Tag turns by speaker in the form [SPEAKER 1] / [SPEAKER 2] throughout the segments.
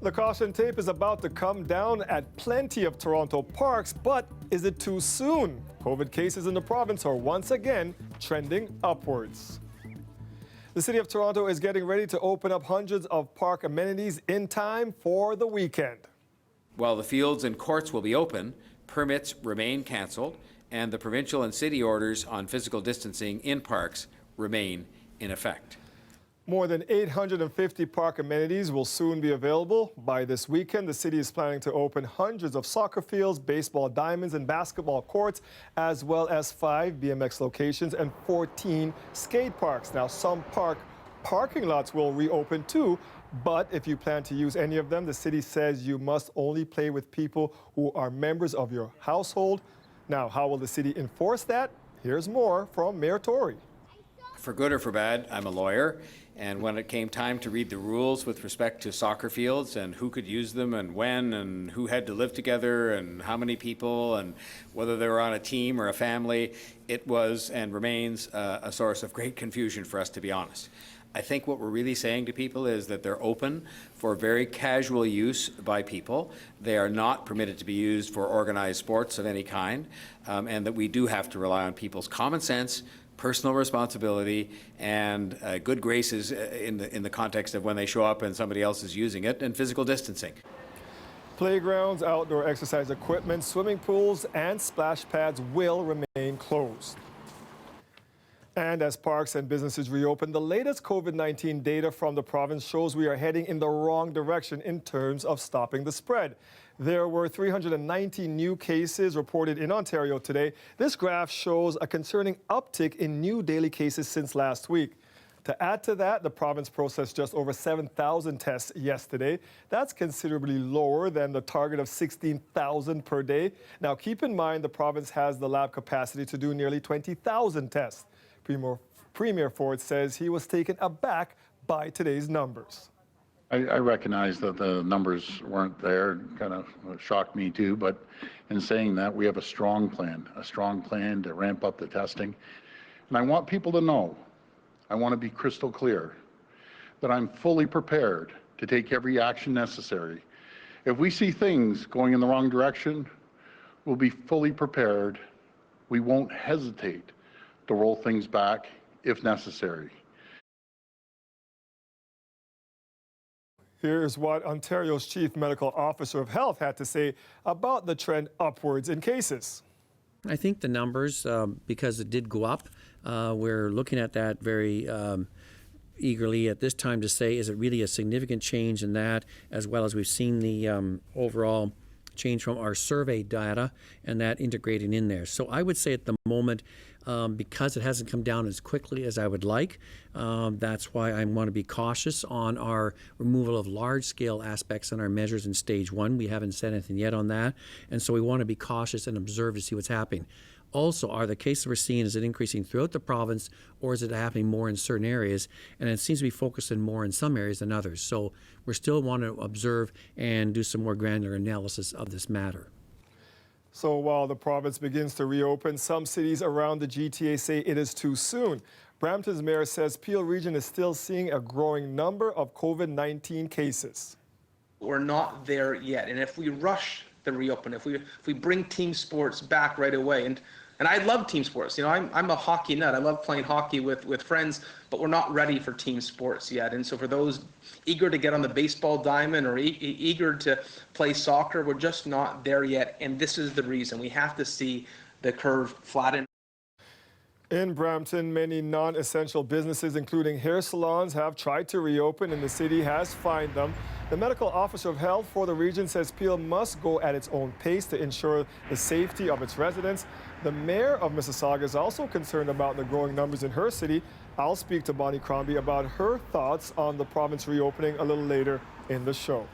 [SPEAKER 1] The caution tape is about to come down at plenty of Toronto parks, but is it too soon? COVID cases in the province are once again trending upwards. The City of Toronto is getting ready to open up hundreds of park amenities in time for the weekend.
[SPEAKER 2] While the fields and courts will be open, permits remain cancelled, and the provincial and city orders on physical distancing in parks remain in effect.
[SPEAKER 1] More than 850 park amenities will soon be available. By this weekend, the city is planning to open hundreds of soccer fields, baseball diamonds, and basketball courts, as well as 5 BMX locations and 14 skate parks. Now, some parking lots will reopen too, but if you plan to use any of them, the city says you must only play with people who are members of your household. Now, how will the city enforce that? Here's more from Mayor Tory.
[SPEAKER 2] For good or for bad, I'm a lawyer, and when it came time to read the rules with respect to soccer fields and who could use them and when and who had to live together and how many people and whether they were on a team or a family, it was and remains a source of great confusion for us, to be honest. I think what we're really saying to people is that they're open for very casual use by people. They are not permitted to be used for organized sports of any kind, and that we do have to rely on people's common sense, personal responsibility, and good graces in the context of when they show up and somebody else is using it, and physical distancing.
[SPEAKER 1] Playgrounds, outdoor exercise equipment, swimming pools, and splash pads will remain closed. And as parks and businesses reopen, the latest COVID-19 data from the province shows we are heading in the wrong direction in terms of stopping the spread. There were 390 new cases reported in Ontario today. This graph shows a concerning uptick in new daily cases since last week. To add to that, the province processed just over 7,000 tests yesterday. That's considerably lower than the target of 16,000 per day. Now, keep in mind the province has the lab capacity to do nearly 20,000 tests. Premier Ford says he was taken aback by today's numbers.
[SPEAKER 3] I recognize that the numbers weren't there, kind of shocked me too, but in saying that, we have a strong plan to ramp up the testing. And I want people to know, I want to be crystal clear, that I'm fully prepared to take every action necessary. If we see things going in the wrong direction, we'll be fully prepared. We won't hesitate to roll things back if necessary.
[SPEAKER 1] Here's what Ontario's Chief Medical Officer of Health had to say about the trend upwards in cases.
[SPEAKER 4] I think the numbers, because it did go up, we're looking at that very eagerly at this time to say, is it really a significant change in that, as well as we've seen the overall change from our survey data and that integrating in there. So I would say at the moment, because it hasn't come down as quickly as I would like, that's why I want to be cautious on our removal of large-scale aspects on our measures in stage 1. We haven't said anything yet on that, and so we want to be cautious and observe to see what's happening. Also, are the cases we're seeing, is it increasing throughout the province, or is it happening more in certain areas? And it seems to be focusing more in some areas than others. So we still want to observe and do some more granular analysis of this matter.
[SPEAKER 1] So while the province begins to reopen, some cities around the GTA say it is too soon. Brampton's mayor says Peel Region is still seeing a growing number of COVID-19 cases.
[SPEAKER 5] We're not there yet, and if we rush the reopen, if we bring team sports back right away, and I love team sports. You know, I'm a hockey nut. I love playing hockey with friends, but we're not ready for team sports yet. And so for those eager to get on the baseball diamond or eager to play soccer, we're just not there yet. And this is the reason. We have to see the curve flatten.
[SPEAKER 1] In Brampton, many non-essential businesses, including hair salons, have tried to reopen, and the city has fined them. The medical officer of health for the region says Peel must go at its own pace to ensure the safety of its residents. The mayor of Mississauga is also concerned about the growing numbers in her city. I'll speak to Bonnie Crombie about her thoughts on the province reopening a little later in the show.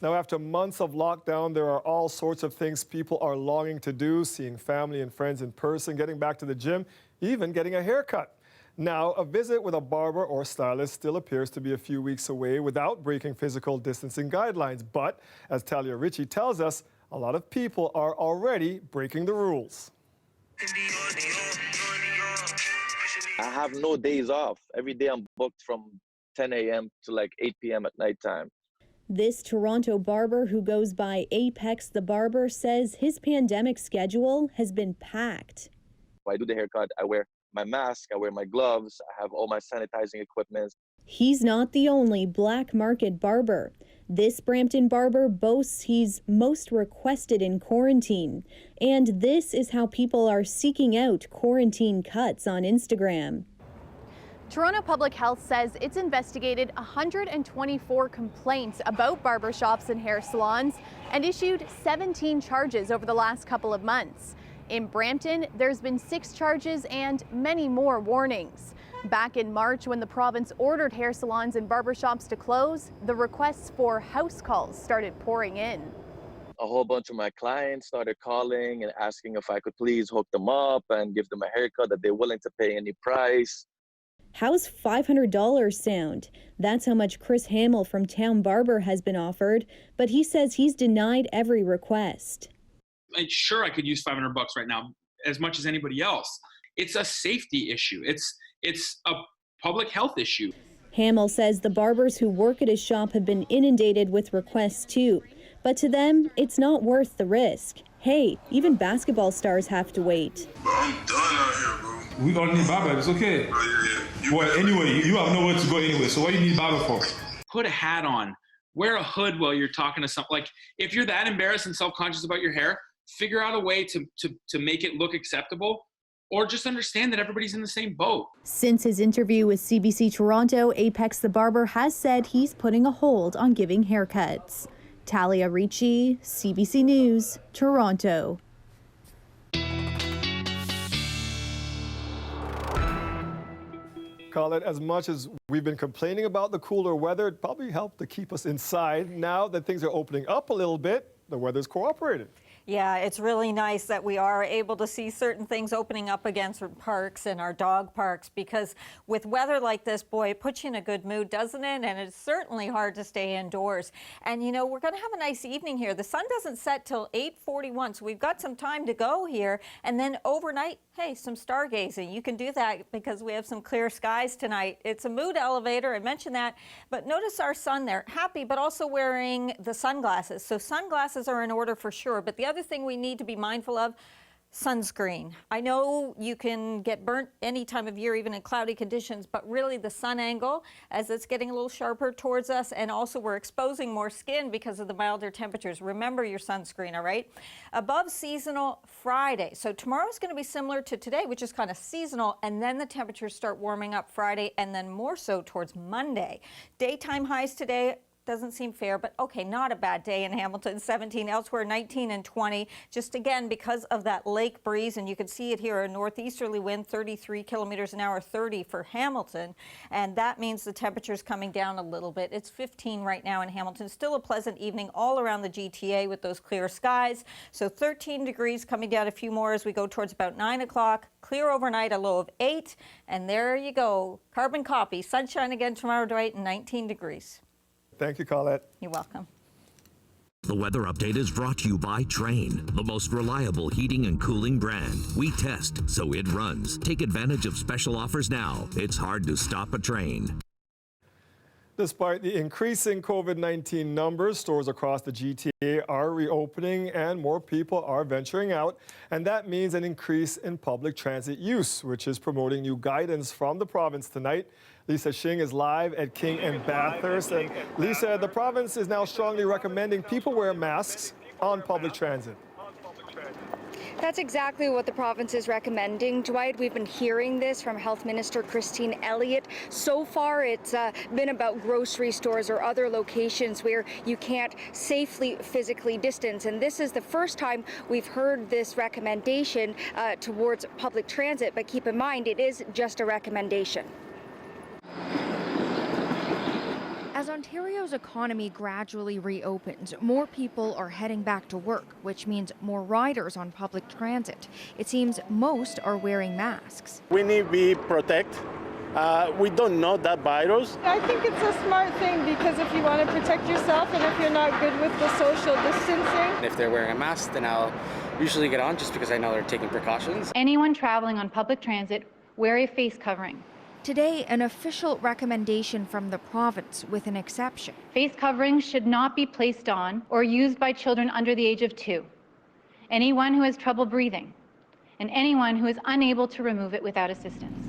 [SPEAKER 1] Now, after months of lockdown, there are all sorts of things people are longing to do, seeing family and friends in person, getting back to the gym, even getting a haircut. Now, a visit with a barber or stylist still appears to be a few weeks away without breaking physical distancing guidelines. But, as Talia Ritchie tells us, a lot of people are already breaking the rules.
[SPEAKER 6] I have no days off. Every day I'm booked from 10 a.m. to like 8 p.m. at nighttime.
[SPEAKER 7] This Toronto barber who goes by Apex the Barber says his pandemic schedule has been packed.
[SPEAKER 6] I do the haircut, I wear my mask, I wear my gloves, I have all my sanitizing equipment.
[SPEAKER 7] He's not the only black market barber. This Brampton barber boasts he's most requested in quarantine. And this is how people are seeking out quarantine cuts on Instagram.
[SPEAKER 8] Toronto Public Health says it's investigated 124 complaints about barbershops and hair salons and issued 17 charges over the last couple of months. In Brampton, there's been 6 charges and many more warnings. Back in March, when the province ordered hair salons and barbershops to close, the requests for house calls started pouring in.
[SPEAKER 6] A whole bunch of my clients started calling and asking if I could please hook them up and give them a haircut that they're willing to pay any price.
[SPEAKER 7] How's $500 sound? That's how much Chris Hamill from Town Barber has been offered, but he says he's denied every request.
[SPEAKER 9] Sure, I could use $500 right now, as much as anybody else. It's a safety issue. It's a public health issue.
[SPEAKER 7] Hamill says the barbers who work at his shop have been inundated with requests too, but to them, it's not worth the risk. Hey, even basketball stars have to wait.
[SPEAKER 10] I'm done out here, bro.
[SPEAKER 11] We gonna need barber. It's okay. Well, anyway, you have nowhere to go anyway. So what do you need barber for?
[SPEAKER 9] Put a hat on. Wear a hood while you're talking to someone. Like, if you're that embarrassed and self-conscious about your hair, figure out a way to make it look acceptable, or just understand that everybody's in the same boat.
[SPEAKER 7] Since his interview with CBC Toronto, Apex the Barber has said he's putting a hold on giving haircuts. Talia Ricci, CBC News, Toronto.
[SPEAKER 1] Call it, as much as we've been complaining about the cooler weather, it probably helped to keep us inside. Now that things are opening up a little bit, the weather's cooperated.
[SPEAKER 12] Yeah, it's really nice that we are able to see certain things opening up again for parks and our dog parks, because with weather like this, boy, it puts you in a good mood, doesn't it? And it's certainly hard to stay indoors. And you know, we're going to have a nice evening here. The sun doesn't set till 8:41, so we've got some time to go here. And then overnight, hey, some stargazing. You can do that because we have some clear skies tonight. It's a mood elevator, I mentioned that. But notice our sun there, happy, but also wearing the sunglasses. So sunglasses are in order for sure. But the other thing we need to be mindful of, sunscreen. I know you can get burnt any time of year, even in cloudy conditions, but really the sun angle, as it's getting a little sharper towards us, and also we're exposing more skin because of the milder temperatures. Remember your sunscreen, all right? Above seasonal Friday. So tomorrow's going to be similar to today, which is kind of seasonal, and then the temperatures start warming up Friday, and then more so towards Monday. Daytime highs today, doesn't seem fair, but okay, not a bad day in Hamilton. 17 elsewhere, 19 and 20. Just again, because of that lake breeze, and you can see it here, a northeasterly wind, 33 kilometers an hour, 30 for Hamilton. And that means the temperature's coming down a little bit. It's 15 right now in Hamilton. Still a pleasant evening all around the GTA with those clear skies. So 13 degrees, coming down a few more as we go towards about 9 o'clock. Clear overnight, a low of 8. And there you go. Carbon copy. Sunshine again tomorrow, Dwight, and 19 degrees.
[SPEAKER 1] Thank you, Colette.
[SPEAKER 12] You're welcome.
[SPEAKER 13] The weather update is brought to you by Train, the most reliable heating and cooling brand. We test, so it runs. Take advantage of special offers now. It's hard to stop a train.
[SPEAKER 1] Despite the increasing COVID-19 numbers, stores across the GTA are reopening and more people are venturing out. And that means an increase in public transit use, which is promoting new guidance from the province tonight. Lisa Shing is live at King and Bathurst. And Lisa, the province is now strongly recommending people wear masks on public transit.
[SPEAKER 14] That's exactly what the province is recommending, Dwight. We've been hearing this from Health Minister Christine Elliott. So far, it's been about grocery stores or other locations where you can't safely physically distance. And this is the first time we've heard this recommendation towards public transit. But keep in mind, it is just a recommendation.
[SPEAKER 15] As Ontario's economy gradually reopens, more people are heading back to work, which means more riders on public transit. It seems most are wearing masks.
[SPEAKER 16] We need to be protected. We don't know that virus.
[SPEAKER 17] I think it's a smart thing because if you want to protect yourself and if you're not good with the social distancing.
[SPEAKER 18] If they're wearing a mask, then I'll usually get on just because I know they're taking precautions.
[SPEAKER 8] Anyone traveling on public transit, wear a face covering.
[SPEAKER 15] Today, an official recommendation from the province with an exception.
[SPEAKER 19] Face coverings should not be placed on or used by children under the age of 2, anyone who has trouble breathing, and anyone who is unable to remove it without assistance.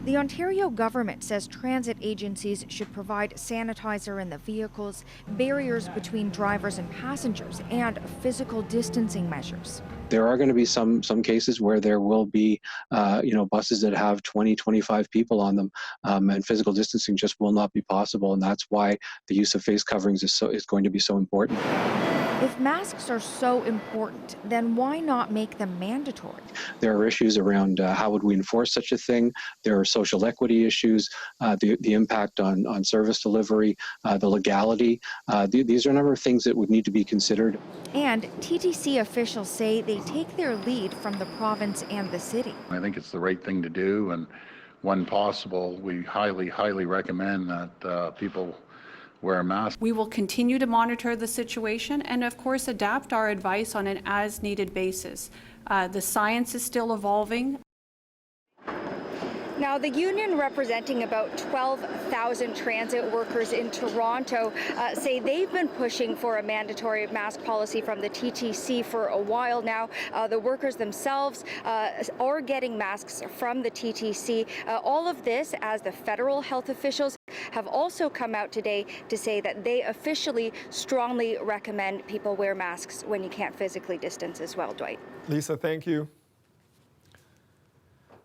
[SPEAKER 15] The Ontario government says transit agencies should provide sanitizer in the vehicles, barriers between drivers and passengers, and physical distancing measures.
[SPEAKER 20] There are going to be some cases where there will be, buses that have 20, 25 people on them, and physical distancing just will not be possible. And that's why the use of face coverings is going to be so important.
[SPEAKER 15] If masks are so important, then why not make them mandatory?
[SPEAKER 20] There are issues around how would we enforce such a thing. There are social equity issues, the impact on service delivery, the legality. These are a number of things that would need to be considered.
[SPEAKER 15] And TTC officials say they take their lead from the province and the city.
[SPEAKER 3] I think it's the right thing to do, and when possible, we highly, highly recommend that people wear a mask.
[SPEAKER 21] We will continue to monitor the situation and, of course, adapt our advice on an as-needed basis. The science is still evolving.
[SPEAKER 14] Now, the union representing about 12,000 transit workers in Toronto say they've been pushing for a mandatory mask policy from the TTC for a while now. The workers themselves are getting masks from the TTC. All of this as the federal health officials have also come out today to say that they officially strongly recommend people wear masks when you can't physically distance as well, Dwight.
[SPEAKER 1] Lisa, thank you.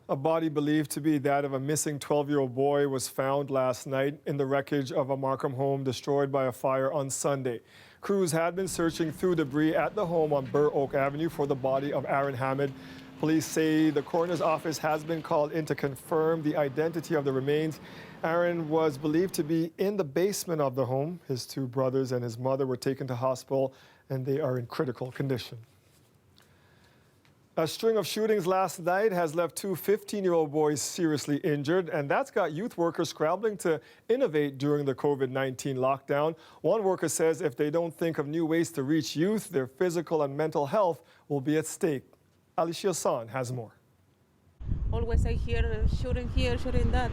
[SPEAKER 1] A body believed to be that of a missing 12-year-old boy was found last night in the wreckage of a Markham home destroyed by a fire on Sunday. Crews had been searching through debris at the home on Burr Oak Avenue for the body of Aaron Hammond. Police say the coroner's office has been called in to confirm the identity of the remains. Aaron was believed to be in the basement of the home. His 2 brothers and his mother were taken to hospital, and they are in critical condition. A string of shootings last night has left 2 15-year-old boys seriously injured, and that's got youth workers scrambling to innovate during the COVID-19 lockdown. One worker says if they don't think of new ways to reach youth, their physical and mental health will be at stake. Alicia San has more.
[SPEAKER 22] Always I hear shooting here, shooting that,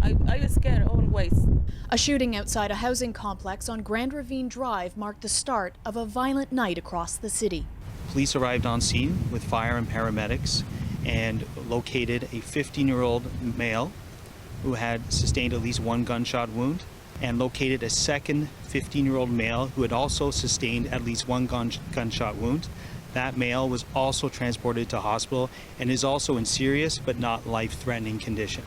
[SPEAKER 22] I scared always.
[SPEAKER 23] A shooting outside a housing complex on Grand Ravine Drive marked the start of a violent night across the city.
[SPEAKER 24] Police arrived on scene with fire and paramedics and located a 15-year-old male who had sustained at least 1 gunshot wound, and located a second 15-year-old male who had also sustained at least 1 gunshot wound. That male was also transported to hospital and is also in serious but not life-threatening condition.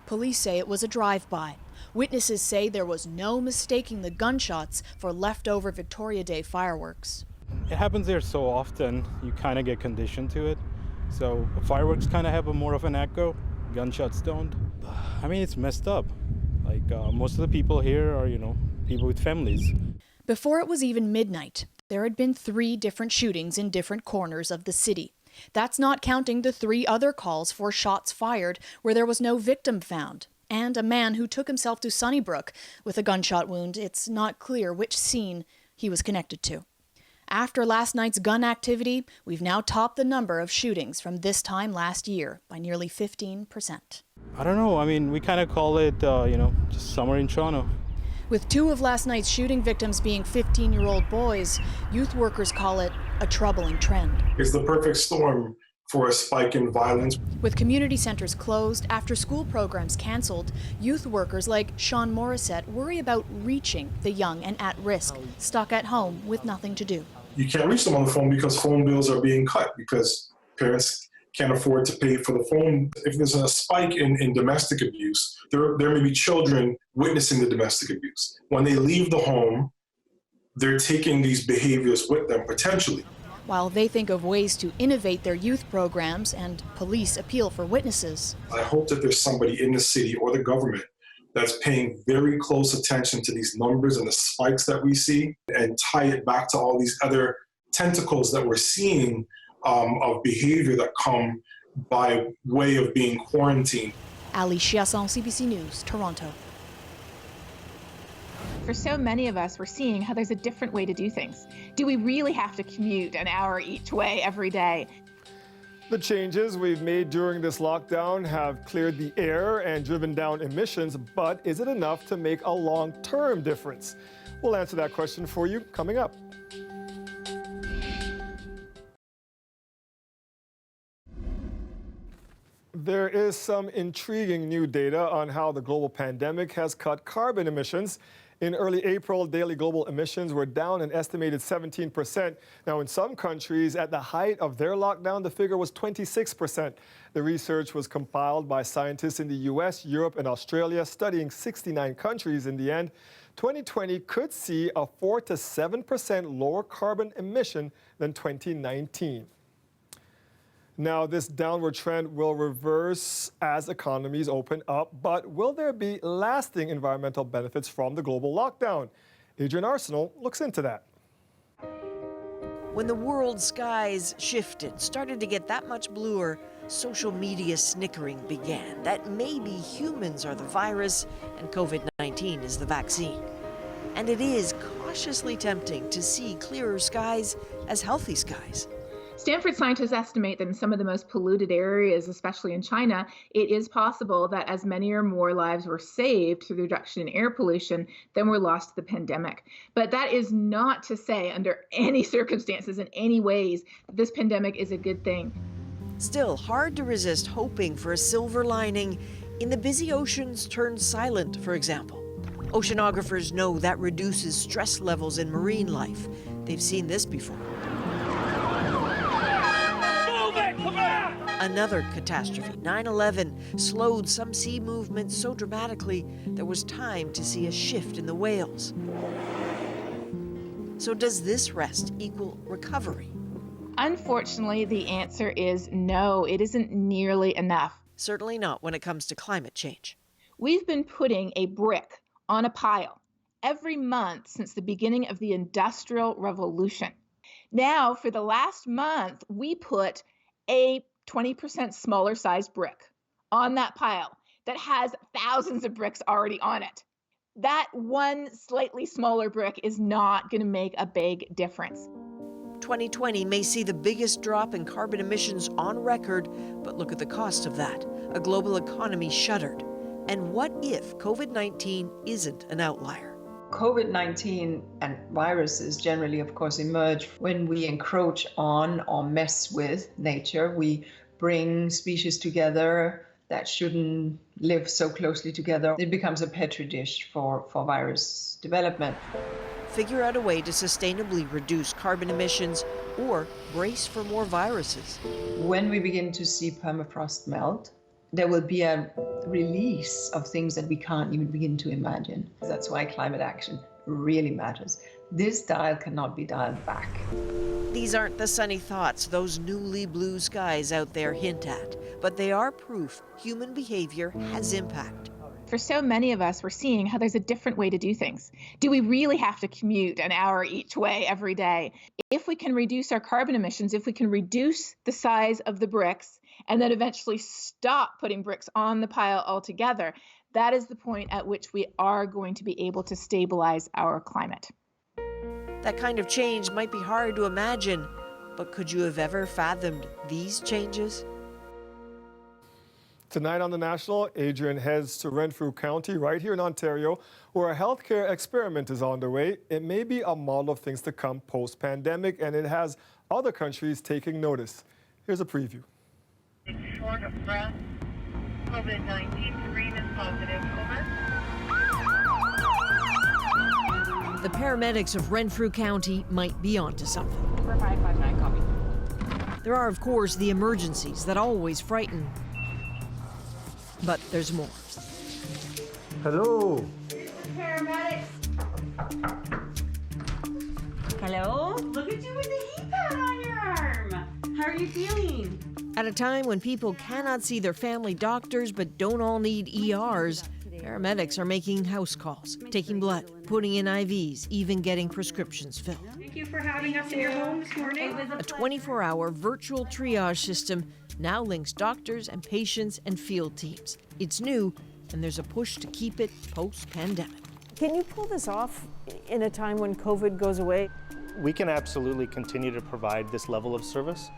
[SPEAKER 23] Police say it was a drive-by. Witnesses say there was no mistaking the gunshots for leftover Victoria Day fireworks.
[SPEAKER 25] It happens there so often, you kind of get conditioned to it. So fireworks kind of have more of an echo, gunshots don't. I mean, it's messed up. Like most of the people here are, people with families.
[SPEAKER 23] Before it was even midnight, there had been 3 different shootings in different corners of the city. That's not counting the 3 other calls for shots fired where there was no victim found, and a man who took himself to Sunnybrook with a gunshot wound. It's not clear which scene he was connected to. After last night's gun activity, we've now topped the number of shootings from this time last year by nearly 15%.
[SPEAKER 25] I don't know. I mean, we kind of call it, just summer in Toronto.
[SPEAKER 23] With 2 of last night's shooting victims being 15-year-old boys, youth workers call it a troubling trend.
[SPEAKER 10] It's the perfect storm for a spike in violence.
[SPEAKER 23] With community centers closed, after-school programs canceled, youth workers like Sean Morissette worry about reaching the young and at-risk, stuck at home with nothing to do.
[SPEAKER 10] You can't reach them on the phone because phone bills are being cut because parents can't afford to pay for the phone. If there's a spike in domestic abuse, there may be children witnessing the domestic abuse. When they leave the home, they're taking these behaviors with them potentially.
[SPEAKER 23] While they think of ways to innovate their youth programs and police appeal for witnesses.
[SPEAKER 10] I hope that there's somebody in the city or the government that's paying very close attention to these numbers and the spikes that we see and tie it back to all these other tentacles that we're seeing of behavior that come by way of being quarantined.
[SPEAKER 23] Ali Chiasson, CBC News, Toronto.
[SPEAKER 26] For so many of us, we're seeing how there's a different way to do things. Do we really have to commute an hour each way every day?
[SPEAKER 1] The changes we've made during this lockdown have cleared the air and driven down emissions, but is it enough to make a long-term difference? We'll answer that question for you coming up. There is some intriguing new data on how the global pandemic has cut carbon emissions. In early April, daily global emissions were down an estimated 17%. Now, in some countries, at the height of their lockdown, the figure was 26%. The research was compiled by scientists in the US, Europe, and Australia, studying 69 countries in the end. 2020 could see a 4 to 7% lower carbon emission than 2019. Now, this downward trend will reverse as economies open up, but will there be lasting environmental benefits from the global lockdown? Adrian Arsenal looks into that.
[SPEAKER 2] When the world's skies shifted, started to get that much bluer, social media snickering began that maybe humans are the virus and COVID-19 is the vaccine. And it is cautiously tempting to see clearer skies as healthy skies.
[SPEAKER 26] Stanford scientists estimate that in some of the most polluted areas, especially in China, it is possible that as many or more lives were saved through the reduction in air pollution than were lost to the pandemic. But that is not to say, under any circumstances, in any ways, that this pandemic is a good thing.
[SPEAKER 2] Still, hard to resist hoping for a silver lining in the busy oceans turned silent, for example. Oceanographers know that reduces stress levels in marine life. They've seen this before. Another catastrophe, 9/11, slowed some sea movements so dramatically there was time to see a shift in the whales. So does this rest equal recovery?
[SPEAKER 26] Unfortunately, the answer is no, it isn't nearly enough.
[SPEAKER 2] Certainly not when it comes to climate change.
[SPEAKER 26] We've been putting a brick on a pile every month since the beginning of the Industrial Revolution. Now, for the last month, we put a 20% smaller sized brick on that pile that has thousands of bricks already on it. That one slightly smaller brick is not going to make a big difference.
[SPEAKER 2] 2020 may see the biggest drop in carbon emissions on record, but look at the cost of that. A global economy shuttered. And what if COVID-19 isn't an outlier?
[SPEAKER 4] COVID-19 and viruses generally, of course, emerge when we encroach on or mess with nature. We bring species together that shouldn't live so closely together. It becomes a petri dish for virus development.
[SPEAKER 2] Figure out a way to sustainably reduce carbon emissions or brace for more viruses.
[SPEAKER 4] When we begin to see permafrost melt, there will be a release of things that we can't even begin to imagine. That's why climate action really matters. This dial cannot be dialed back.
[SPEAKER 2] These aren't the sunny thoughts those newly blue skies out there hint at, but they are proof human behavior has impact.
[SPEAKER 26] For so many of us, we're seeing how there's a different way to do things. Do we really have to commute an hour each way every day? If we can reduce our carbon emissions, if we can reduce the size of the bricks, and then eventually stop putting bricks on the pile altogether, that is the point at which we are going to be able to stabilize our climate.
[SPEAKER 2] That kind of change might be hard to imagine, but could you have ever fathomed these changes?
[SPEAKER 1] Tonight on The National, Adrian heads to Renfrew County right here in Ontario, where a healthcare experiment is underway. It may be a model of things to come post-pandemic, and it has other countries taking notice. Here's a preview.
[SPEAKER 5] Short of breath, COVID-19 screen is positive. Over.
[SPEAKER 2] The paramedics of Renfrew County might be onto something.
[SPEAKER 6] Number 559, copy.
[SPEAKER 2] There are, of course, the emergencies that always frighten. But there's more.
[SPEAKER 9] Hello.
[SPEAKER 5] Paramedics. Hello? Look at you with the heat pad on your arm. How are you feeling?
[SPEAKER 2] At a time when people cannot see their family doctors but don't all need ERs, paramedics are making house calls, taking blood, putting in IVs, even getting prescriptions filled.
[SPEAKER 5] Thank you for having us in your home this morning.
[SPEAKER 2] A 24-hour virtual triage system now links doctors and patients and field teams. It's new, and there's a push to keep it post-pandemic.
[SPEAKER 11] Can you pull this off in a time when COVID goes away?
[SPEAKER 25] We can absolutely continue to provide this level of service.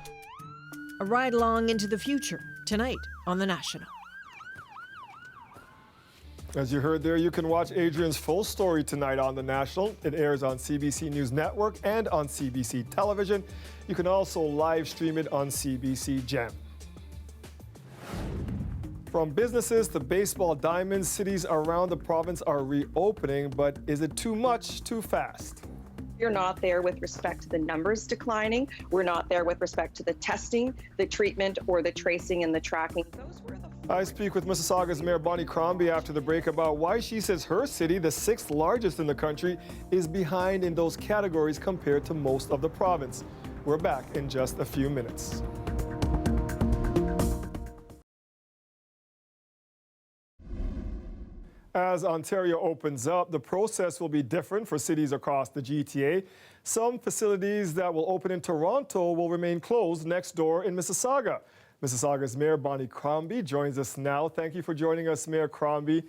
[SPEAKER 2] A ride along into the future tonight on The National.
[SPEAKER 1] As you heard there, you can watch Adrian's full story tonight on The National. It airs on CBC News Network and on CBC Television. You can also live stream it on CBC Gem. From businesses to baseball diamonds, cities around the province are reopening, but is it too much, too fast?
[SPEAKER 7] We're not there with respect to the numbers declining. We're not there with respect to the testing, the treatment, or the tracing and the tracking. Those were the
[SPEAKER 1] I speak with Mississauga's Mayor Bonnie Crombie after the break about why she says her city, the 6th largest in the country, is behind in those categories compared to most of the province. We're back in just a few minutes. As Ontario opens up, the process will be different for cities across the GTA. Some facilities that will open in Toronto will remain closed next door in Mississauga. Mississauga's Mayor Bonnie Crombie joins us now. Thank you for joining us, Mayor Crombie.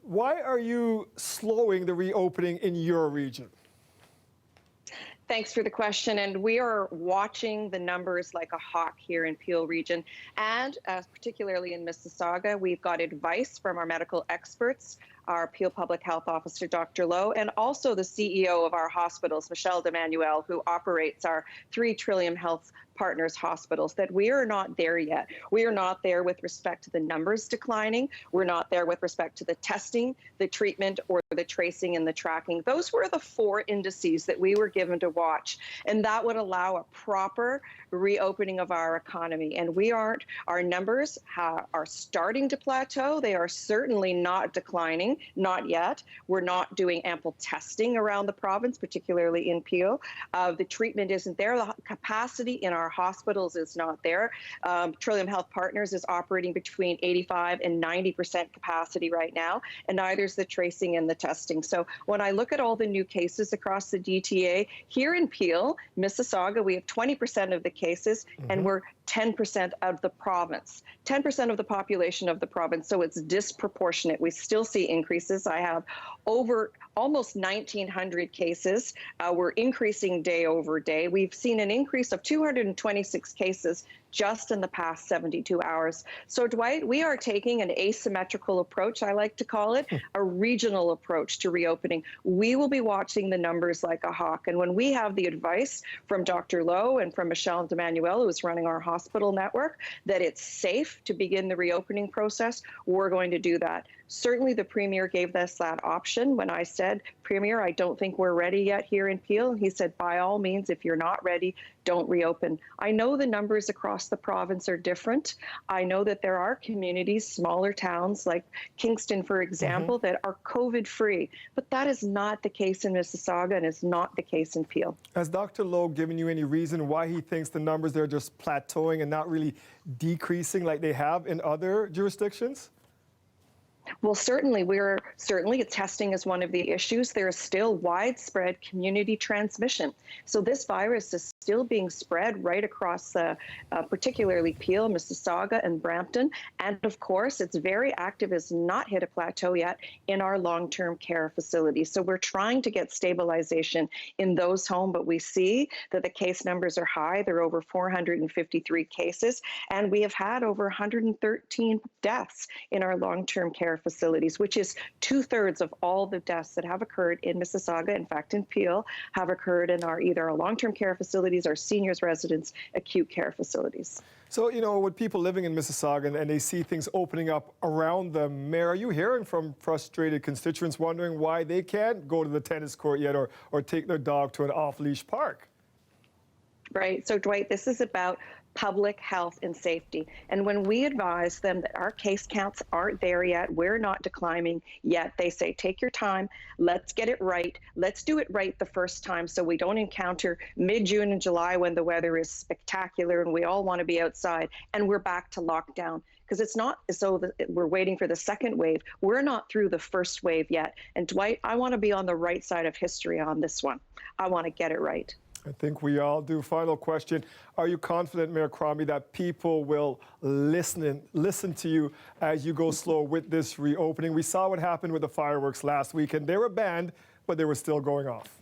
[SPEAKER 1] Why are you slowing the reopening in your region?
[SPEAKER 7] Thanks for the question. And we are watching the numbers like a hawk here in Peel region. And particularly in Mississauga, we've got advice from our medical experts, our Peel Public Health Officer, Dr. Lowe, and also the CEO of our hospitals, Michelle D'Emmanuel, who operates our 3 Trillium Health Partners hospitals, that we are not there yet. We are not there with respect to the numbers declining. We're not there with respect to the testing, the treatment, or the tracing and the tracking. Those were the 4 indices that we were given to watch, and that would allow a proper reopening of our economy. And we aren't. Our numbers are starting to plateau. They are certainly not declining, not yet. We're not doing ample testing around the province, particularly in Peel. The treatment isn't there. The capacity in our hospitals is not there. Trillium Health Partners is operating between 85 and 90% capacity right now, and neither is the tracing and the testing. So when I look at all the new cases across the GTA, here in Peel, Mississauga, we have 20% of the cases, and we're 10% of the province, 10% of the population of the province. So it's disproportionate. We still see increases. I have over almost 1,900 cases. We're increasing day over day. We've seen an increase of 226 cases just in the past 72 hours. So, Dwight, we are taking an asymmetrical approach, I like to call it, a regional approach to reopening. We will be watching the numbers like a hawk. And when we have the advice from Dr. Lowe and from Michelle D'Emmanuel, who is running our hospital network, that it's safe to begin the reopening process, we're going to do that. Certainly the Premier gave us that option when I said, Premier, I don't think we're ready yet here in Peel. He said, by all means, if you're not ready, don't reopen. I know the numbers across the province are different. I know that there are communities, smaller towns like Kingston, for example, that are COVID-free, but that is not the case in Mississauga and is not the case in Peel.
[SPEAKER 1] Has Dr. Lowe given you any reason why he thinks the numbers are just plateauing and not really decreasing like they have in other jurisdictions?
[SPEAKER 7] Well, certainly testing is one of the issues. There is still widespread community transmission. So this virus is still being spread right across particularly Peel, Mississauga, and Brampton. And of course, it's very active, has not hit a plateau yet in our long-term care facilities. So we're trying to get stabilization in those homes, but we see that the case numbers are high. There are over 453 cases, and we have had over 113 deaths in our long-term care facilities, which is 2/3 of all the deaths that have occurred in Mississauga, in fact in Peel, have occurred in either our long-term care facilities or seniors residence acute care facilities.
[SPEAKER 1] So, you know, with people living in Mississauga and they see things opening up around them, Mayor, are you hearing from frustrated constituents wondering why they can't go to the tennis court yet or take their dog to an off-leash park?
[SPEAKER 7] Right. So, Dwight, this is about public health and safety. And when we advise them that our case counts aren't there yet, we're not declining yet, they say, take your time, let's get it right. Let's do it right the first time so we don't encounter mid-June and July when the weather is spectacular and we all want to be outside and we're back to lockdown. Because it's not as though we're waiting for the second wave. We're not through the first wave yet. And Dwight, I want to be on the right side of history on this one. I want to get it right.
[SPEAKER 1] I think we all do. Final question. Are you confident, Mayor Crombie, that people will listen to you as you go slow with this reopening? We saw what happened with the fireworks last week, and they were banned, but they were still going off.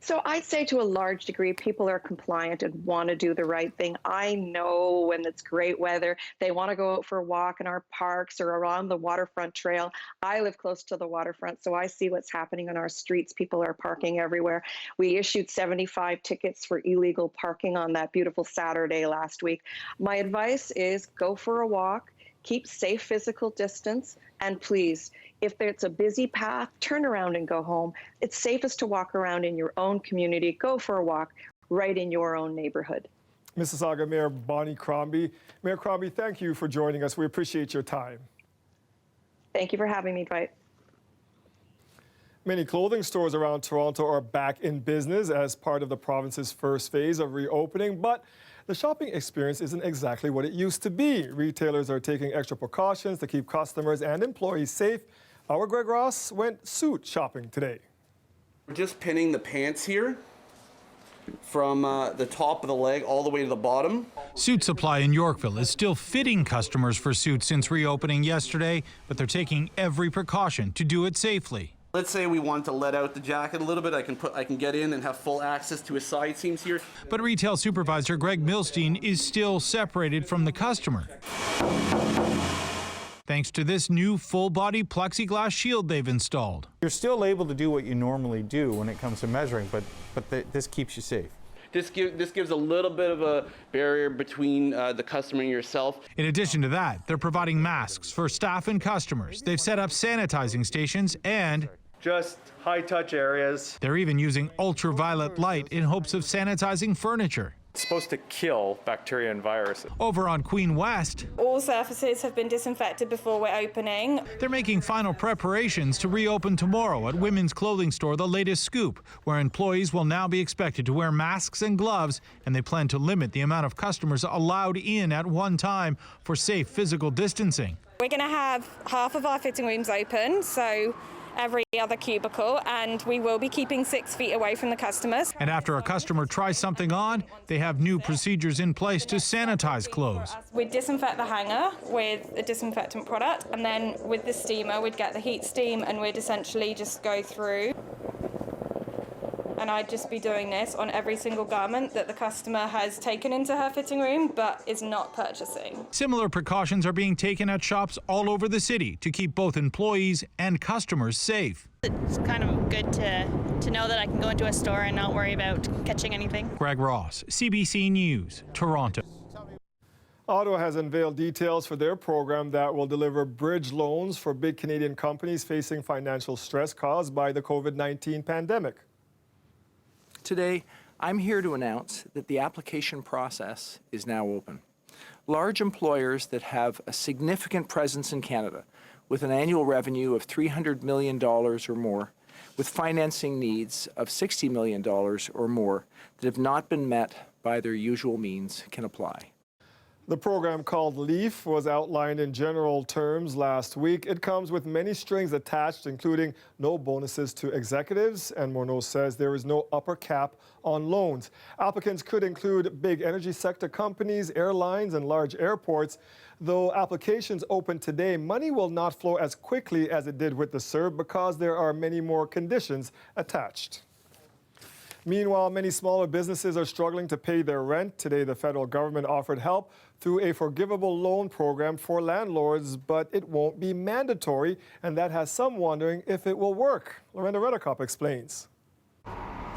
[SPEAKER 7] So I'd say to a large degree, people are compliant and want to do the right thing. I know when it's great weather, they want to go out for a walk in our parks or around the waterfront trail. I live close to the waterfront, so I see what's happening on our streets. People are parking everywhere. We issued 75 tickets for illegal parking on that beautiful Saturday last week. My advice is go for a walk, keep safe physical distance, and please, if it's a busy path, turn around and go home. It's safest to walk around in your own community. Go for a walk right in your own neighborhood.
[SPEAKER 1] Mississauga Mayor Bonnie Crombie. Mayor Crombie, thank you for joining us. We appreciate your time.
[SPEAKER 7] Thank you for having me, Dwight.
[SPEAKER 1] Many clothing stores around Toronto are back in business as part of the province's first phase of reopening, but the shopping experience isn't exactly what it used to be. Retailers are taking extra precautions to keep customers and employees safe. Our Greg Ross went suit shopping today.
[SPEAKER 9] We're just pinning the pants here from the top of the leg all the way to the bottom.
[SPEAKER 12] Suit Supply in Yorkville is still fitting customers for suits since reopening yesterday, but they're taking every precaution to do it safely.
[SPEAKER 9] Let's say we want to let out the jacket a little bit. I can get in and have full access to his side seams here.
[SPEAKER 12] But retail supervisor Greg Milstein is still separated from the customer, thanks to this new full-body plexiglass shield they've installed.
[SPEAKER 13] You're still able to do what you normally do when it comes to measuring, but this keeps you safe.
[SPEAKER 9] This gives a little bit of a barrier between the customer and yourself.
[SPEAKER 12] In addition to that, they're providing masks for staff and customers. They've set up sanitizing stations and
[SPEAKER 16] just high-touch areas.
[SPEAKER 12] They're even using ultraviolet light in hopes of sanitizing furniture.
[SPEAKER 16] It's supposed to kill bacteria and viruses.
[SPEAKER 12] Over on Queen West,
[SPEAKER 17] all surfaces have been disinfected before we're opening.
[SPEAKER 12] They're making final preparations to reopen tomorrow at women's clothing store The Latest Scoop, where employees will now be expected to wear masks and gloves, and they plan to limit the amount of customers allowed in at one time for safe physical distancing.
[SPEAKER 17] We're going to have half of our fitting rooms open, so every other cubicle, and we will be keeping 6 feet away from the customers.
[SPEAKER 12] And after a customer tries something on, they have new procedures in place to sanitize clothes.
[SPEAKER 17] We disinfect the hanger with a disinfectant product, and then with the steamer we'd get the heat steam, and we'd essentially just go through. And I'd just be doing this on every single garment that the customer has taken into her fitting room but is not purchasing.
[SPEAKER 12] Similar precautions are being taken at shops all over the city to keep both employees and customers safe.
[SPEAKER 18] It's kind of good to know that I can go into a store and not worry about catching anything.
[SPEAKER 12] Greg Ross, CBC News, Toronto.
[SPEAKER 1] Ottawa has unveiled details for their program that will deliver bridge loans for big Canadian companies facing financial stress caused by the COVID-19 pandemic.
[SPEAKER 27] Today, I'm here to announce that the application process is now open. Large employers that have a significant presence in Canada, with an annual revenue of $300 million or more, with financing needs of $60 million or more that have not been met by their usual means, can apply.
[SPEAKER 1] The program called LEAF was outlined in general terms last week. It comes with many strings attached, including no bonuses to executives, and Morneau says there is no upper cap on loans. Applicants could include big energy sector companies, airlines, and large airports. Though applications open today, money will not flow as quickly as it did with the CERB because there are many more conditions attached. Meanwhile, many smaller businesses are struggling to pay their rent. Today, the federal government offered help through a forgivable loan program for landlords, but it won't be mandatory, and that has some wondering if it will work. Lorenda Redekop explains.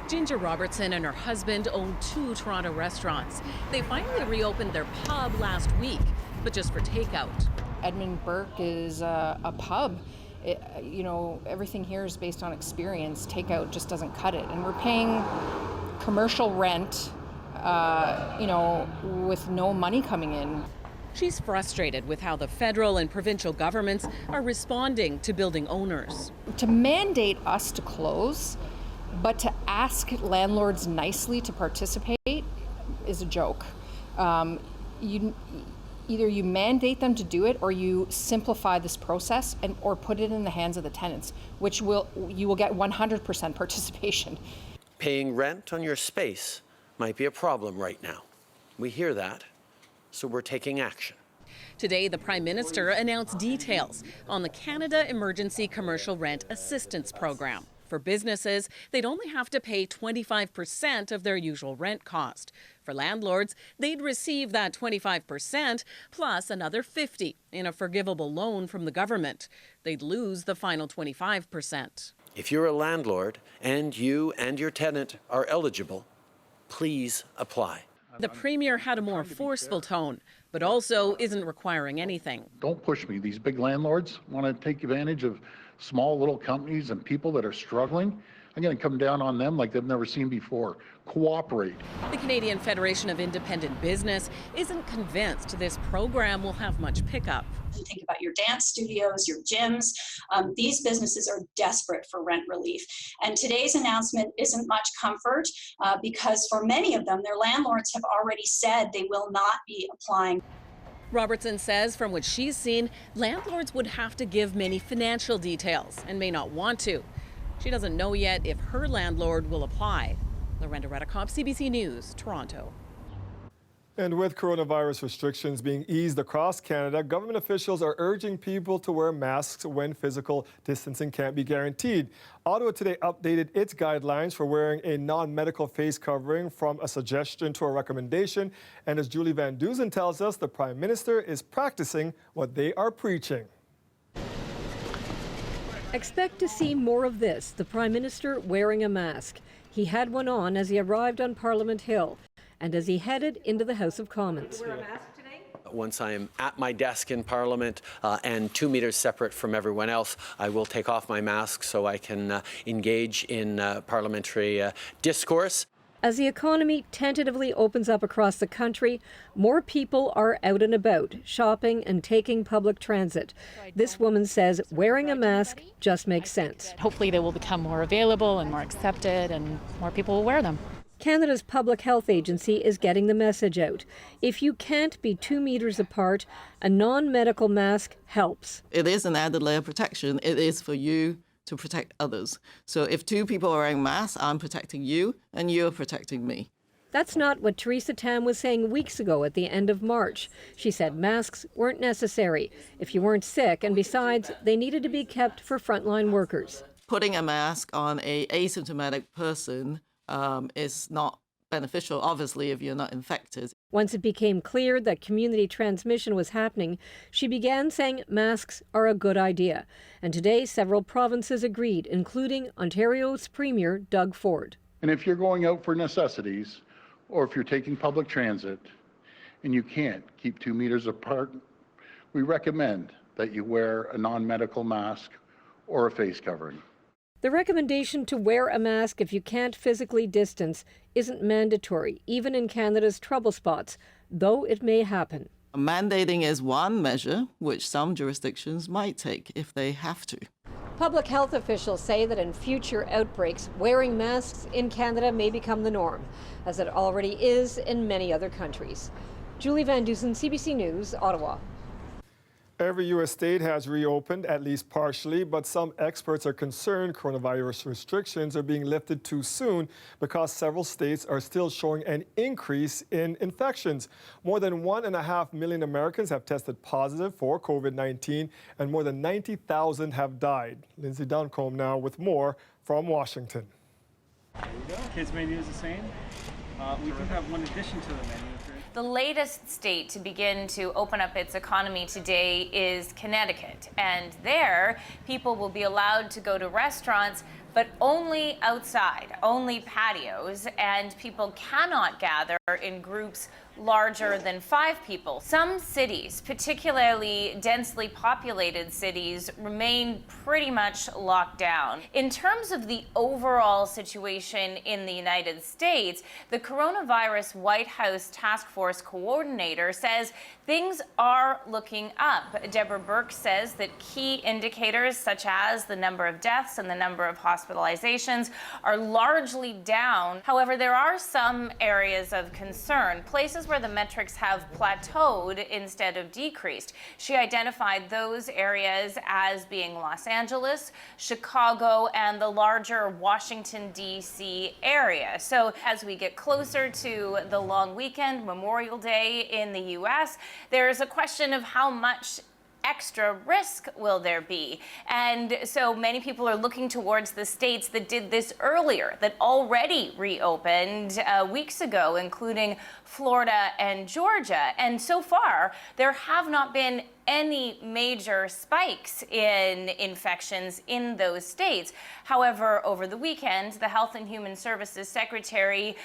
[SPEAKER 28] Ginger Robertson and her husband own 2 Toronto restaurants. They finally reopened their pub last week, but just for takeout.
[SPEAKER 6] Edmund Burke is a pub. Everything here is based on experience. Takeout just doesn't cut it. And we're paying commercial rent, with no money coming in.
[SPEAKER 28] She's frustrated with how the federal and provincial governments are responding to building owners.
[SPEAKER 6] To mandate us to close, but to ask landlords nicely to participate is a joke. Either you mandate them to do it or you simplify this process or put it in the hands of the tenants, which you will get 100% participation.
[SPEAKER 29] Paying rent on your space might be a problem right now. We hear that, so we're taking action.
[SPEAKER 28] Today, the Prime Minister announced details on the Canada Emergency Commercial Rent Assistance Program. For businesses, they'd only have to pay 25% of their usual rent cost. For landlords, they'd receive that 25% plus another 50% in a forgivable loan from the government. They'd lose the final 25%.
[SPEAKER 29] If you're a landlord and you and your tenant are eligible, please apply.
[SPEAKER 28] The Premier had a more forceful tone, but also isn't requiring anything.
[SPEAKER 3] Don't push me. These big landlords want to take advantage of small little companies and people that are struggling. I'm going to come down on them like they've never seen before. Cooperate.
[SPEAKER 28] The Canadian Federation of Independent Business isn't convinced this program will have much pickup.
[SPEAKER 8] You think about your dance studios, your gyms. These businesses are desperate for rent relief. And today's announcement isn't much comfort because for many of them, their landlords have already said they will not be applying.
[SPEAKER 28] Robertson says from what she's seen, landlords would have to give many financial details and may not want to. She doesn't know yet if her landlord will apply. Lorenda Redekop, CBC News, Toronto.
[SPEAKER 1] And with coronavirus restrictions being eased across Canada, government officials are urging people to wear masks when physical distancing can't be guaranteed. Ottawa today updated its guidelines for wearing a non-medical face covering from a suggestion to a recommendation. And as Julie Van Dusen tells us, the Prime Minister is practicing what they are preaching.
[SPEAKER 14] Expect to see more of this, the Prime Minister wearing a mask. He had one on as he arrived on Parliament Hill and as he headed into the House of Commons.
[SPEAKER 29] Once I am at my desk in Parliament and 2 meters separate from everyone else, I will take off my mask so I can engage in parliamentary discourse.
[SPEAKER 14] As the economy tentatively opens up across the country, more people are out and about, shopping and taking public transit. This woman says wearing a mask just makes sense.
[SPEAKER 15] Hopefully they will become more available and more accepted and more people will wear them.
[SPEAKER 14] Canada's Public Health Agency is getting the message out. If you can't be 2 meters apart, a non-medical mask helps.
[SPEAKER 19] It is an added layer of protection. It is for you to protect others. So if 2 people are wearing masks, I'm protecting you and you're protecting me.
[SPEAKER 14] That's not what Theresa Tam was saying weeks ago at the end of March. She said masks weren't necessary if you weren't sick, and besides, they needed to be kept for frontline workers.
[SPEAKER 19] Putting a mask on an asymptomatic person is not beneficial, obviously, if you're not infected.
[SPEAKER 14] Once it became clear that community transmission was happening, she began saying masks are a good idea. And today, several provinces agreed, including Ontario's Premier Doug Ford.
[SPEAKER 3] And if you're going out for necessities, or if you're taking public transit, and you can't keep 2 meters apart, we recommend that you wear a non-medical mask or a face covering.
[SPEAKER 14] The recommendation to wear a mask if you can't physically distance isn't mandatory, even in Canada's trouble spots, though it may happen.
[SPEAKER 19] Mandating is one measure which some jurisdictions might take if they have to.
[SPEAKER 14] Public health officials say that in future outbreaks, wearing masks in Canada may become the norm, as it already is in many other countries. Julie Van Dusen, CBC News, Ottawa.
[SPEAKER 1] Every U.S. state has reopened, at least partially, but some experts are concerned coronavirus restrictions are being lifted too soon because several states are still showing an increase in infections. More than 1.5 million Americans have tested positive for COVID-19, and more than 90,000 have died. Lindsay Duncombe now with more from Washington.
[SPEAKER 20] There you go. Kids menu is the same. We do have one addition to the menu.
[SPEAKER 21] The latest state to begin to open up its economy today is Connecticut. And there, people will be allowed to go to restaurants, but only outside, only patios, and people cannot gather in groups larger than 5 people. Some cities, particularly densely populated cities, remain pretty much locked down. In terms of the overall situation in the United States, the coronavirus White House Task Force coordinator says things are looking up. Deborah Burke says that key indicators such as the number of deaths and the number of hospitalizations are largely down. However, there are some areas of concern, places where the metrics have plateaued instead of decreased. She identified those areas as being Los Angeles, Chicago, and the larger Washington, D.C. area. So as we get closer to the long weekend, Memorial Day in the U.S., there is a question of how much extra risk will there be? And so many people are looking towards the states that did this earlier, that already reopened weeks ago, including Florida and Georgia. And so far, there have not been any major spikes in infections in those states. However, over the weekend, the Health and Human Services Secretary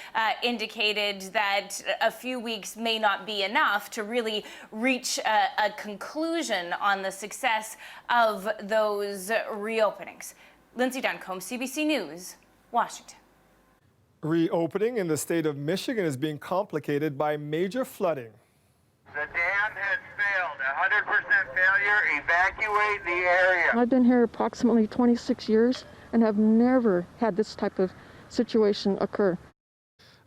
[SPEAKER 21] indicated that a few weeks may not be enough to really reach a conclusion on the success of those reopenings. Lindsay Duncombe, CBC News, Washington.
[SPEAKER 1] Reopening in the state of Michigan is being complicated by major flooding.
[SPEAKER 4] The dam has failed. 100% failure. Evacuate the area.
[SPEAKER 5] I've been here approximately 26 years and have never had this type of situation occur.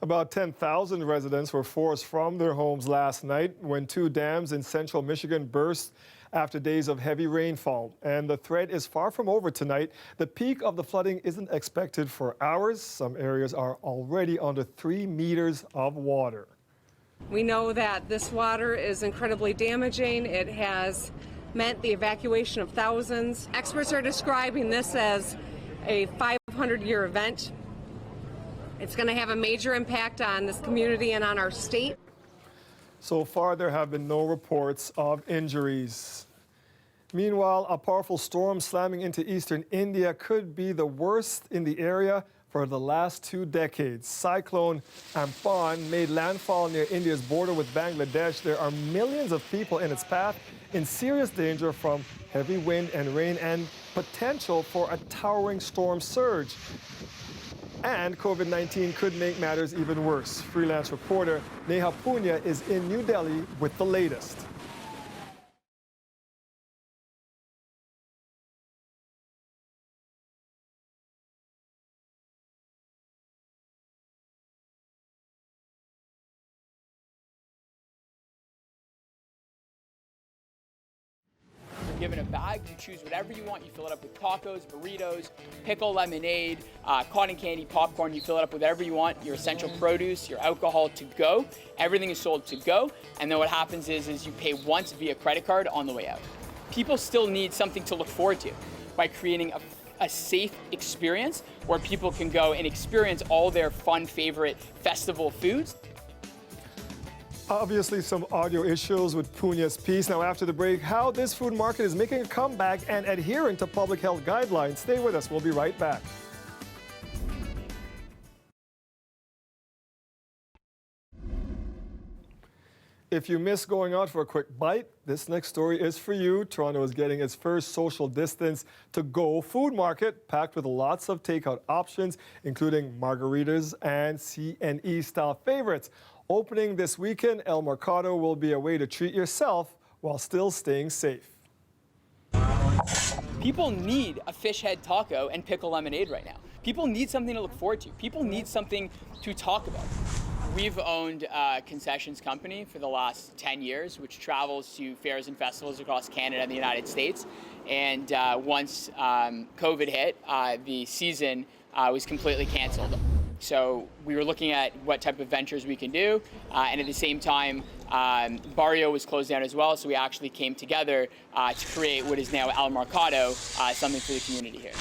[SPEAKER 1] About 10,000 residents were forced from their homes last night when 2 dams in central Michigan burst after days of heavy rainfall. And the threat is far from over tonight. The peak of the flooding isn't expected for hours. Some areas are already under 3 meters of water.
[SPEAKER 10] We know that this water is incredibly damaging. It has meant the evacuation of thousands. Experts are describing this as a 500-year event. It's going to have a major impact on this community and on our state.
[SPEAKER 1] So far, there have been no reports of injuries. Meanwhile, a powerful storm slamming into eastern India could be the worst in the area for the last 2 decades. Cyclone Amphan made landfall near India's border with Bangladesh. There are millions of people in its path in serious danger from heavy wind and rain and potential for a towering storm surge. And COVID-19 could make matters even worse. Freelance reporter Neha Punya is in New Delhi with the latest.
[SPEAKER 11] Given a bag, you choose whatever you want. You fill it up with tacos, burritos, pickle, lemonade, cotton candy, popcorn. You fill it up with whatever you want. Your essential produce, your alcohol to go. Everything is sold to go. And then what happens is you pay once via credit card on the way out. People still need something to look forward to by creating a safe experience where people can go and experience all their fun favorite festival foods.
[SPEAKER 1] Obviously, some audio issues with Punya's piece. Now, after the break, how this food market is making a comeback and adhering to public health guidelines. Stay with us. We'll be right back. If you miss going out for a quick bite, this next story is for you. Toronto is getting its first social distance to go food market, packed with lots of takeout options, including margaritas and C&E style favorites. Opening this weekend, El Mercado will be a way to treat yourself while still staying safe.
[SPEAKER 11] People need a fish head taco and pickle lemonade right now. People need something to look forward to. People need something to talk about. We've owned a concessions company for the last 10 years, which travels to fairs and festivals across Canada and the United States. And once COVID hit, the season was completely canceled. So we were looking at what type of ventures we can do. And at the same time, Barrio was closed down as well. So we actually came together to create what is now El Mercado, something for the community here.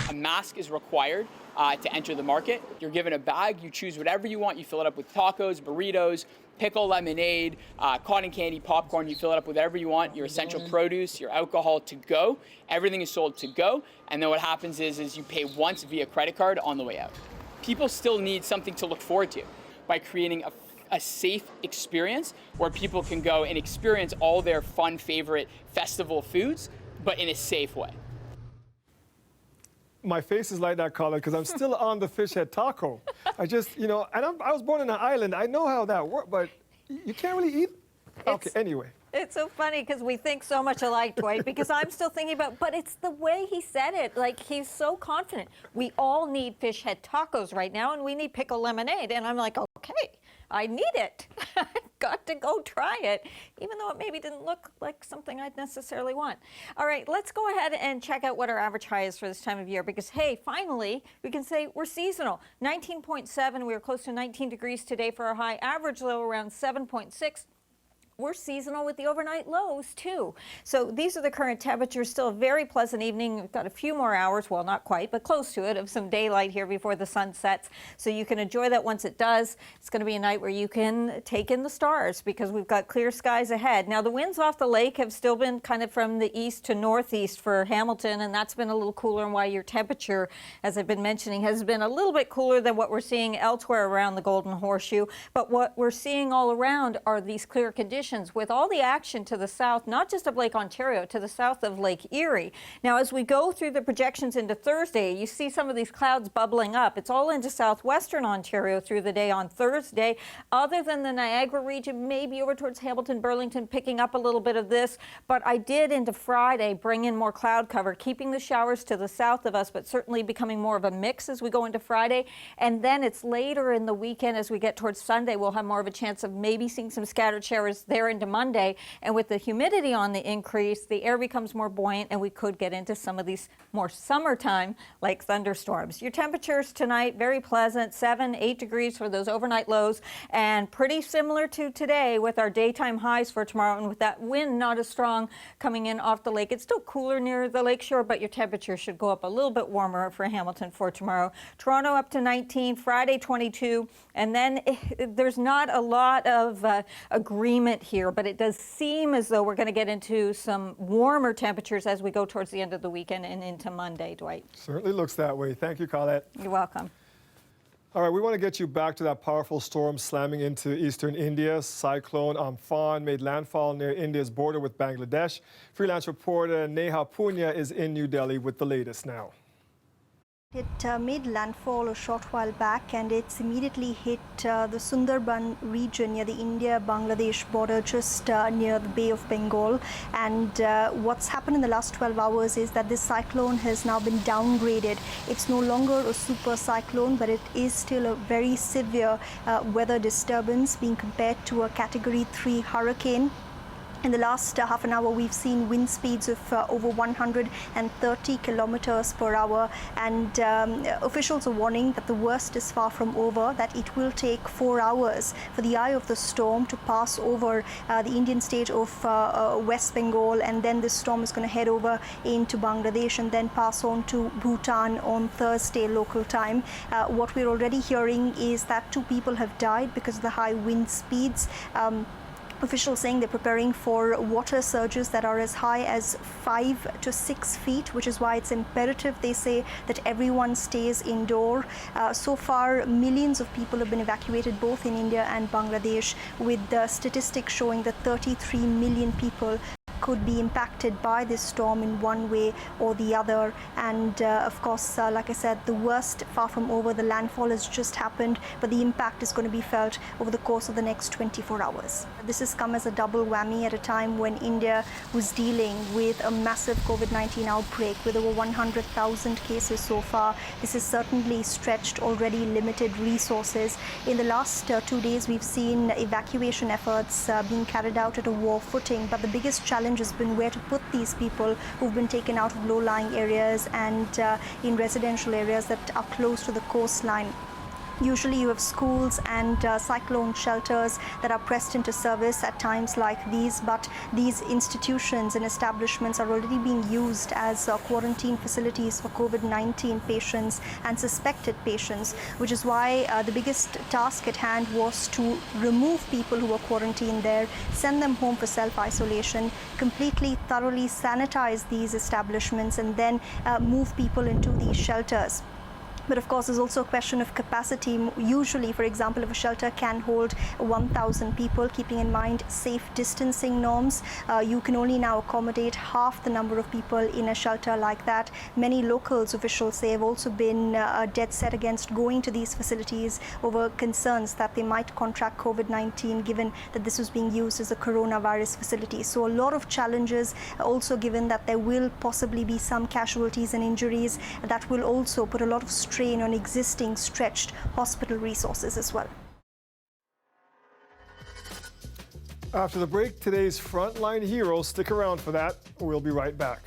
[SPEAKER 11] A mask is required to enter the market. You're given a bag, you choose whatever you want. You fill it up with tacos, burritos, pickle, lemonade, cotton candy, popcorn. You fill it up with whatever you want. Your essential produce, your alcohol to go. Everything is sold to go. And then what happens is you pay once via credit card on the way out. People still need something to look forward to by creating a safe experience where people can go and experience all their fun favorite festival foods, but in a safe way.
[SPEAKER 1] My face is like that, Colin, because I'm still on the fish head taco. I just, and I was born in an island. I know how that works, but you can't really eat. Okay, anyway.
[SPEAKER 22] It's so funny because we think so much alike, Dwight, because I'm still thinking about, but it's the way he said it. Like, he's so confident. We all need fish head tacos right now, and we need pickle lemonade. And I'm like, okay, I need it. I've got to go try it, even though it maybe didn't look like something I'd necessarily want. All right, let's go ahead and check out what our average high is for this time of year, because, hey, finally, we can say we're seasonal. 19.7, we were close to 19 degrees today for our high. Average low around 7.6. we're seasonal with the overnight lows too. So these are the current temperatures. Still a very pleasant evening. We've got a few more hours, well, not quite, but close to it, of some daylight here before the sun sets. So you can enjoy that once it does. It's going to be a night where you can take in the stars because we've got clear skies ahead. Now, the winds off the lake have still been kind of from the east to northeast for Hamilton, and that's been a little cooler, and why your temperature, as I've been mentioning, has been a little bit cooler than what we're seeing elsewhere around the Golden Horseshoe. But what we're seeing all around are these clear conditions with all the action to the south, not just of Lake Ontario, to the south of Lake Erie. Now, as we go through the projections into Thursday, you see some of these clouds bubbling up. It's all into southwestern Ontario through the day on Thursday. Other than the Niagara region, maybe over towards Hamilton, Burlington, picking up a little bit of this. But I did into Friday bring in more cloud cover, keeping the showers to the south of us, but certainly becoming more of a mix as we go into Friday. And then it's later in the weekend as we get towards Sunday, we'll have more of a chance of maybe seeing some scattered showers there into Monday. And with the humidity on the increase, the air becomes more buoyant, and we could get into some of these more summertime like thunderstorms. Your temperatures tonight, very pleasant, 7, 8 degrees for those overnight lows, and pretty similar to today with our daytime highs for tomorrow. And with that wind not as strong coming in off the lake, it's still cooler near the lakeshore, but your temperature should go up a little bit warmer for Hamilton for tomorrow. Toronto up to 19, Friday 22, and then there's not a lot of agreement here, but it does seem as though we're going to get into some warmer temperatures as we go towards the end of the weekend and into Monday, Dwight.
[SPEAKER 1] Certainly looks that way. Thank you, Colette.
[SPEAKER 22] You're welcome.
[SPEAKER 1] All right, we want to get you back to that powerful storm slamming into eastern India. Cyclone Amphan made landfall near India's border with Bangladesh. Freelance reporter Neha Punya is in New Delhi with the latest now.
[SPEAKER 2] It made landfall a short while back, and it's immediately hit the Sundarban region near the India-Bangladesh border, just near the Bay of Bengal. And what's happened in the last 12 hours is that this cyclone has now been downgraded. It's no longer a super cyclone, but it is still a very severe weather disturbance, being compared to a Category 3 hurricane. In the last half an hour, we've seen wind speeds of over 130 kilometers per hour, and officials are warning that the worst is far from over, that it will take 4 hours for the eye of the storm to pass over the Indian state of West Bengal, and then this storm is going to head over into Bangladesh and then pass on to Bhutan on Thursday local time. What we're already hearing is that 2 people have died because of the high wind speeds. Officials saying they're preparing for water surges that are as high as 5 to 6 feet, which is why it's imperative, they say, that everyone stays indoor. So far, millions of people have been evacuated both in India and Bangladesh, with the statistics showing that 33 million people could be impacted by this storm in one way or the other. And of course, like I said, the worst far from over. The landfall has just happened, but the impact is going to be felt over the course of the next 24 hours. This has come as a double whammy at a time when India was dealing with a massive COVID-19 outbreak with over 100,000 cases so far. This has certainly stretched already limited resources. In the last 2 days, we've seen evacuation efforts being carried out at a war footing, but the biggest challenge has been where to put these people who've been taken out of low-lying areas and in residential areas that are close to the coastline. Usually you have schools and cyclone shelters that are pressed into service at times like these, but these institutions and establishments are already being used as quarantine facilities for COVID-19 patients and suspected patients, which is why the biggest task at hand was to remove people who were quarantined there, send them home for self-isolation, completely thoroughly sanitize these establishments, and then move people into these shelters. But of course, there's also a question of capacity. Usually, for example, if a shelter can hold 1,000 people, keeping in mind safe distancing norms, you can only now accommodate half the number of people in a shelter like that. Many locals, officials say, have also been dead set against going to these facilities over concerns that they might contract COVID-19, given that this was being used as a coronavirus facility. So a lot of challenges, also given that there will possibly be some casualties and injuries, that will also put a lot of strain on existing stretched hospital resources as well.
[SPEAKER 1] After the break, today's frontline heroes. Stick around for that. We'll be right back.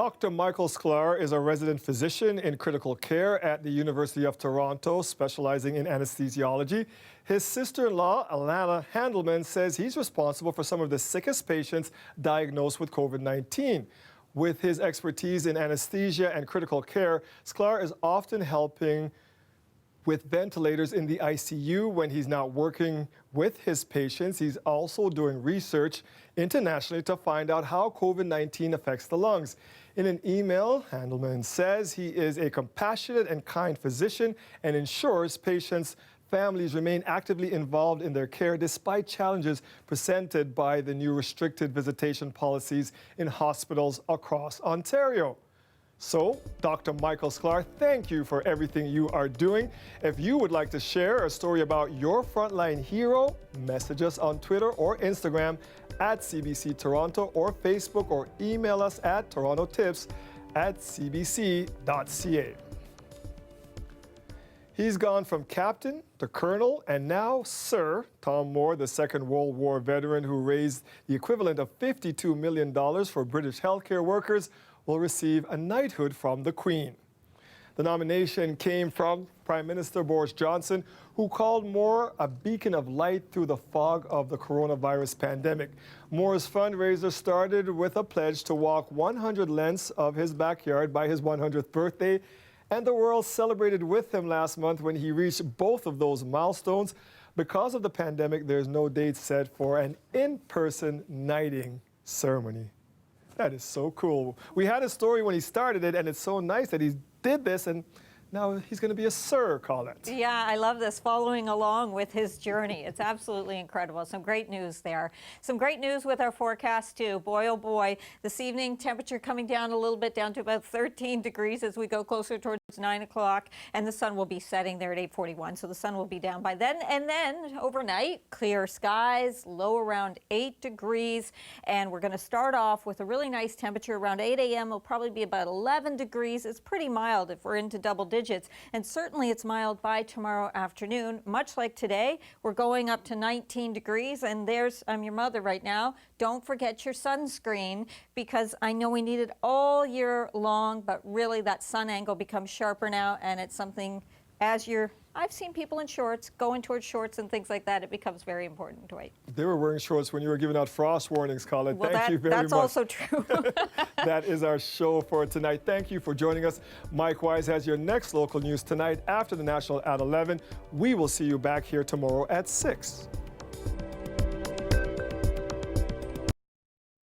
[SPEAKER 1] Dr. Michael Sklar is a resident physician in critical care at the University of Toronto, specializing in anesthesiology. His sister-in-law, Alana Handelman, says he's responsible for some of the sickest patients diagnosed with COVID-19. With his expertise in anesthesia and critical care, Sklar is often helping with ventilators in the ICU when he's not working with his patients. He's also doing research internationally to find out how COVID-19 affects the lungs. In an email, Handelman says he is a compassionate and kind physician and ensures patients' families remain actively involved in their care despite challenges presented by the new restricted visitation policies in hospitals across Ontario. So, Dr. Michael Sklar, thank you for everything you are doing. If you would like to share a story about your frontline hero, message us on Twitter or Instagram at CBC Toronto or Facebook, or email us at torontotips@cbc.ca. He's gone from captain to colonel and now Sir. Tom Moore, the Second World War veteran who raised the equivalent of $52 million for British healthcare workers, will receive a knighthood from the Queen. The nomination came from Prime Minister Boris Johnson, who called Moore a beacon of light through the fog of the coronavirus pandemic. Moore's fundraiser started with a pledge to walk 100 lengths of his backyard by his 100th birthday, and the world celebrated with him last month when he reached both of those milestones. Because of the pandemic, there's no date set for an in-person knighting ceremony. That is so cool. We had a story when he started it, and it's so nice that he did this, and now he's going to be a Sir, Colette.
[SPEAKER 22] Yeah, I love this, following along with his journey. It's absolutely incredible. Some great news there. Some great news with our forecast, too. Boy, oh boy, this evening, temperature coming down a little bit, down to about 13 degrees as we go closer towards 9 o'clock, and the sun will be setting there at 8:41, so the sun will be down by then. And then overnight, clear skies, low around 8 degrees, and we're going to start off with a really nice temperature around 8 a.m. It'll probably be about 11 degrees. It's pretty mild if we're into double digits. And certainly it's mild by tomorrow afternoon. Much like today, we're going up to 19 degrees. And I'm your mother right now. Don't forget your sunscreen, because I know we need it all year long, but really that sun angle becomes sharper now, and it's something I've seen people in shorts, going towards shorts and things like that. It becomes very important, Dwight.
[SPEAKER 1] They were wearing shorts when you were giving out frost warnings, Colin.
[SPEAKER 22] Well,
[SPEAKER 1] Thank you very much.
[SPEAKER 22] That's also true.
[SPEAKER 1] That is our show for tonight. Thank you for joining us. Mike Wise has your next local news tonight after the National at 11. We will see you back here tomorrow at 6.